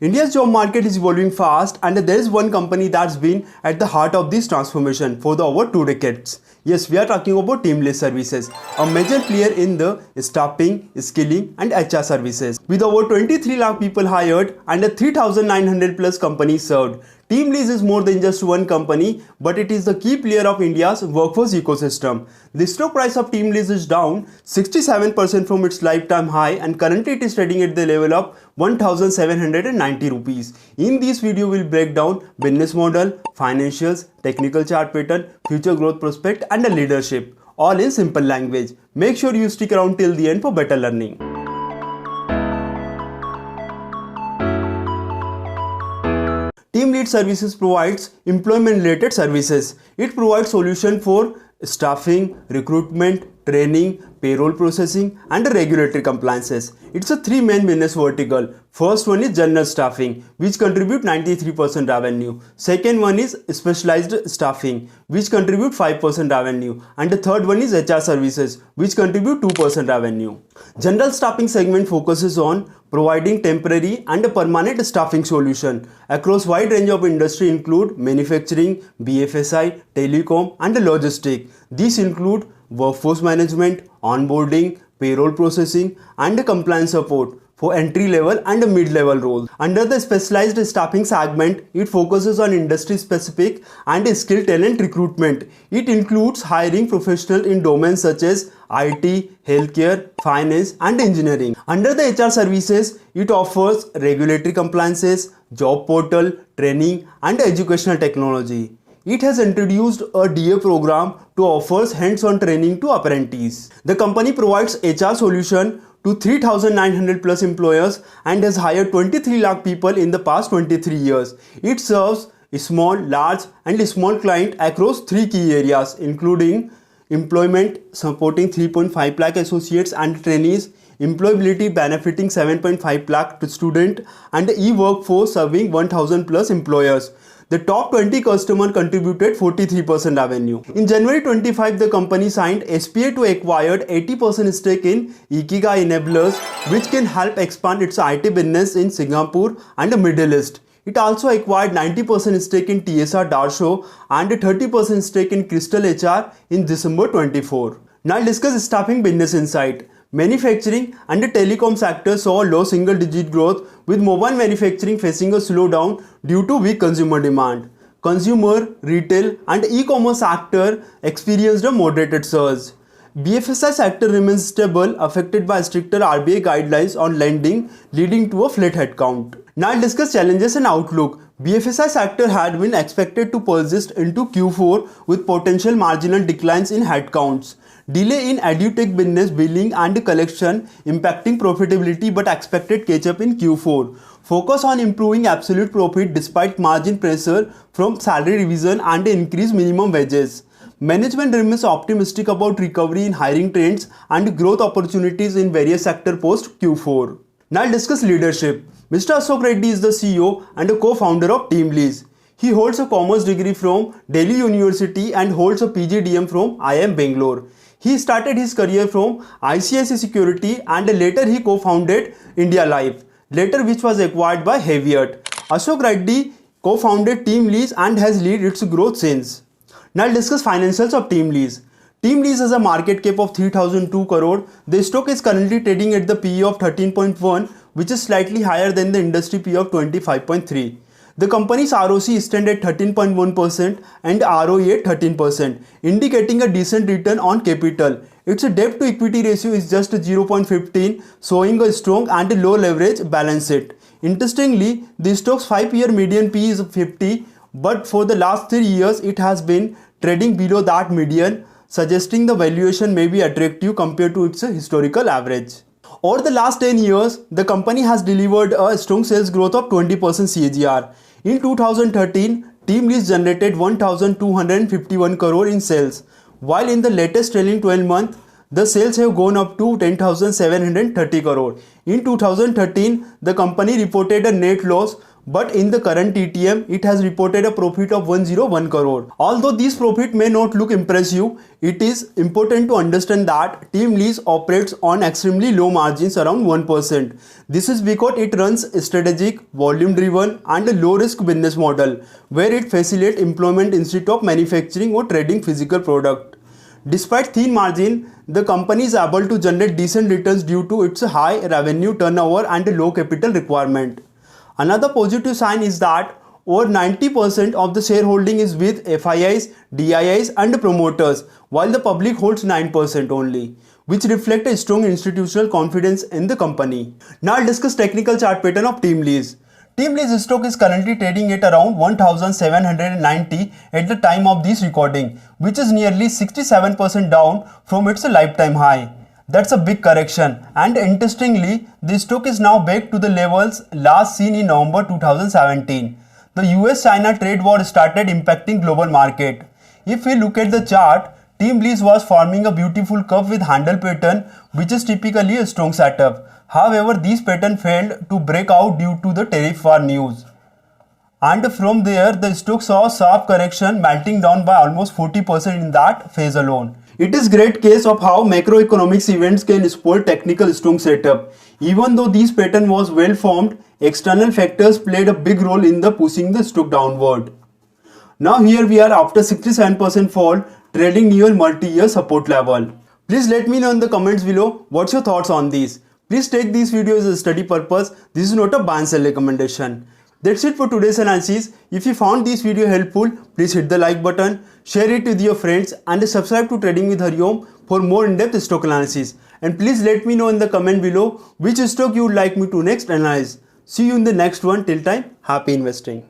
India's job market is evolving fast, and there is one company that's been at the heart of this transformation for the over 2 decades. Yes, we are talking about TeamLease services, a major player in the staffing, skilling and HR services. With over 23 lakh people hired and 3,900 plus companies served, TeamLease is more than just one company, but it is the key player of India's workforce ecosystem. The stock price of TeamLease is down 67% from its lifetime high, and currently it is trading at the level of 1,790 rupees. In this video, we will break down business model, financials, technical chart pattern, future growth prospect and the leadership, all in simple language. Make sure you stick around till the end for better learning. TeamLease Services provides employment-related services. It provides solutions for staffing, recruitment, training, payroll processing, and regulatory compliances. It's a three main business vertical. First one is general staffing, which contribute 93% revenue. Second one is specialized staffing, which contribute 5% revenue. And the third one is HR services, which contribute 2% revenue. General staffing segment focuses on providing temporary and permanent staffing solution across wide range of industry include manufacturing, BFSI, telecom and logistics. These include workforce management, onboarding, payroll processing and compliance support for entry-level and mid-level roles. Under the specialized staffing segment, it focuses on industry-specific and skilled talent recruitment. It includes hiring professionals in domains such as IT, healthcare, finance and engineering. Under the HR services, it offers regulatory compliances, job portal, training and educational technology. It has introduced a DA program to offer hands-on training to apprentices. The company provides HR solution to 3,900 plus employers and has hired 23 lakh people in the past 23 years. It serves small, large and small clients across three key areas including employment supporting 3.5 lakh associates and trainees, employability benefiting 7.5 lakh students and e-workforce serving 1,000 plus employers. The top 20 customers contributed 43% revenue. In January 25, the company signed SPA to acquire 80% stake in Ikigai Enablers, which can help expand its IT business in Singapore and the Middle East. It also acquired 90% stake in TSR Darsho and 30% stake in Crystal HR in December 24. Now discuss staffing business insight. Manufacturing and the telecom sector saw low single-digit growth, with mobile manufacturing facing a slowdown due to weak consumer demand. Consumer, retail and e-commerce sector experienced a moderated surge. BFSI sector remains stable, affected by stricter RBI guidelines on lending, leading to a flat headcount. Now discuss challenges and outlook. BFSI sector had been expected to persist into Q4 with potential marginal declines in headcounts. Delay in edutech business billing and collection impacting profitability but expected catch up in Q4. Focus on improving absolute profit despite margin pressure from salary revision and increased minimum wages. Management remains optimistic about recovery in hiring trends and growth opportunities in various sectors post Q4. Now discuss leadership. Mr. Ashok Reddy is the CEO and a co-founder of TeamLease. He holds a commerce degree from Delhi University and holds a PGDM from IIM Bangalore. He started his career from ICICI Security and later he co-founded India Life, later which was acquired by Hariom. Ashok Reddy co-founded TeamLease and has led its growth since. Now discuss financials of TeamLease. TeamLease has a market cap of 3,002 crore. The stock is currently trading at the PE of 13.1, which is slightly higher than the industry PE of 25.3. The company's ROC stands at 13.1% and ROE at 13%, indicating a decent return on capital. Its debt to equity ratio is just 0.15, showing a strong and low leverage balance sheet. Interestingly, the stock's 5-year median PE is 50, but for the last 3 years it has been trading below that median, suggesting the valuation may be attractive compared to its historical average. Over the last 10 years, the company has delivered a strong sales growth of 20% CAGR. In 2013, TeamLease generated 1,251 crore in sales, while in the latest trailing 12 months, the sales have gone up to 10,730 crore. In 2013, the company reported a net loss, But in the current TTM, it has reported a profit of 101 crore. Although this profit may not look impressive, it is important to understand that TeamLease operates on extremely low margins around 1%. This is because it runs a strategic, volume-driven and a low-risk business model where it facilitates employment instead of manufacturing or trading physical product. Despite thin margin, the company is able to generate decent returns due to its high revenue turnover and low capital requirement. Another positive sign is that over 90% of the shareholding is with FIIs, DIIs and promoters, while the public holds 9% only, which reflect a strong institutional confidence in the company. Now I'll discuss technical chart pattern of TeamLease. TeamLease stock is currently trading at around 1790 at the time of this recording, which is nearly 67% down from its lifetime high. That's a big correction, and interestingly, the stock is now back to the levels last seen in November 2017. The US-China trade war started impacting global market. If we look at the chart, TeamLease was forming a beautiful curve with handle pattern, which is typically a strong setup. However, this pattern failed to break out due to the tariff war news. And from there, the stock saw a sharp correction, melting down by almost 40% in that phase alone. It is great case of how macroeconomics events can spoil technical strong setup. Even though this pattern was well formed, external factors played a big role in the pushing the stock downward. Now here we are after 67% fall, trading near multi-year support level. Please let me know in the comments below what's your thoughts on this. Please take this video as a study purpose. This is not a buy and sell recommendation. That's it for today's analysis. If you found this video helpful, please hit the like button, share it with your friends and subscribe to Trading with Hariom for more in-depth stock analysis. And please let me know in the comment below which stock you would like me to next analyze. See you in the next one. Till time, happy investing.